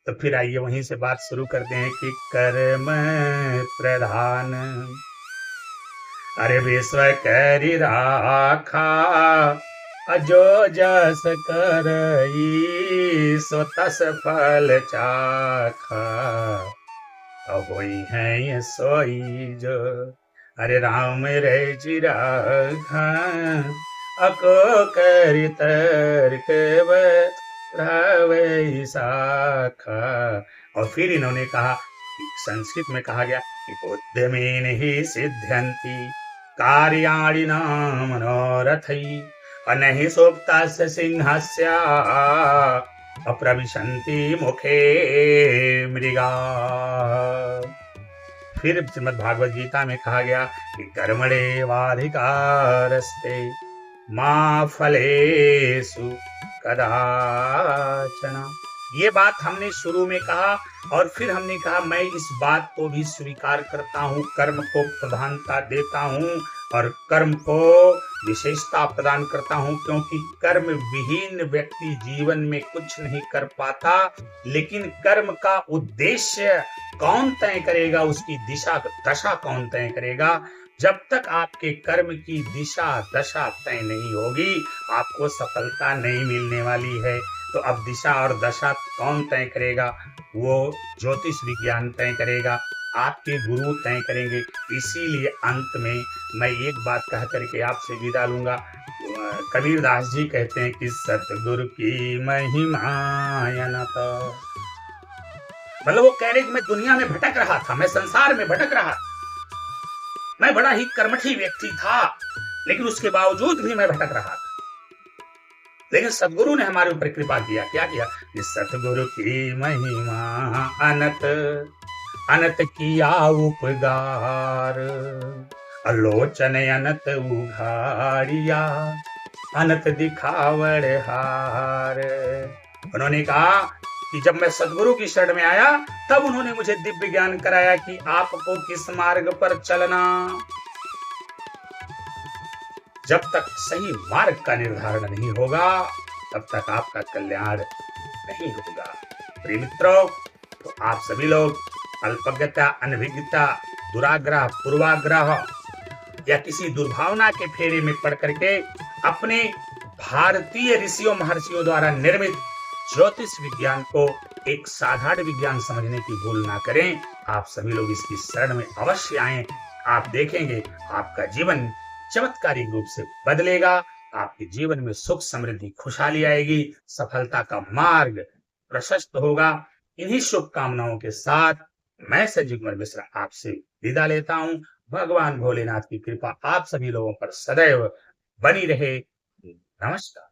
तो फिर आइए वहीं से बात शुरू करते हैं कि कर्म प्रधान, अरे विश्व करि राखा, अजो जस करई, सो तस फल चाखा, होई है ये सोई जो। अरे राम रे चिराघा, अको करि तर्क रवै शाखा। और फिर इन्होंने कहा, संस्कृत में कहा गया कि बुद्धिमेन ही सिद्ध्यन्ति कार्याणि न मनोरथै, अनहि सुप्तस्य सिंहस्य अप्रविशन्ति मुखे मृगा। फिर श्रीमद् भागवत गीता में कहा गया कि कर्मणेवाधिकारस्ते मा फलेषु कदाचन। ये बात हमने शुरू में कहा और फिर हमने कहा मैं इस बात को भी स्वीकार करता हूं, कर्म को प्रधानता देता हूं और कर्म को विशेषता प्रदान करता हूं, क्योंकि कर्म विहीन व्यक्ति जीवन में कुछ नहीं कर पाता। लेकिन कर्म का उद्देश्य कौन तय करेगा, उसकी दिशा दशा कौन तय करेगा? जब तक आपके कर्म की दिशा दशा तय नहीं होगी, आपको सफलता नहीं मिलने वाली है। तो अब दिशा और दशा कौन तय करेगा? वो ज्योतिष विज्ञान तय करेगा, आपके गुरु तय करेंगे। इसीलिए अंत में मैं एक बात कह करके आपसे विदा लूंगा। कबीरदास जी कहते हैं कि सतगुरु की महिमा अनंत। मतलब वो कह रहे कि मैं दुनिया में भटक रहा था, मैं संसार में भटक रहा था, मैं बड़ा ही कर्मठी व्यक्ति था, लेकिन उसके बावजूद भी मैं भटक रहा था। लेकिन सतगुरु ने हमारे ऊपर कृपा किया। क्या किया? कि सतगुरु की महिमा अनंत, अनंत किया उपगार, अलोचन अनंत उघाड़िया, अनंत दिखावड़ हार। उन्होंने कहा कि जब मैं सतगुरु की शरण में आया, तब उन्होंने मुझे दिव्य ज्ञान कराया कि आपको किस मार्ग पर चलना। जब तक सही मार्ग का निर्धारण नहीं होगा, तब तक आपका कल्याण नहीं होगा। प्रिय मित्रों, तो आप सभी लोग अल्पज्ञता, अनभिज्ञता, दुराग्रह, पूर्वाग्रह या किसी दुर्भावना के फेरे में पड़ करके अपने भारतीय ऋषियों महर्षियों द्वारा निर्मित ज्योतिष विज्ञान को एक साधारण विज्ञान समझने की भूल ना करें। आप सभी लोग इसकी शरण में अवश्य आएं। आप देखेंगे आपका जीवन चमत्कारिक रूप से बदलेगा, आपके जीवन में सुख, समृद्धि, खुशहाली आएगी, सफलता का मार्ग प्रशस्त होगा। इन्हीं शुभकामनाओं के साथ मैं संजीव कुमार मिश्रा आपसे विदा लेता हूं। भगवान भोलेनाथ की कृपा आप सभी लोगों पर सदैव बनी रहे। नमस्कार।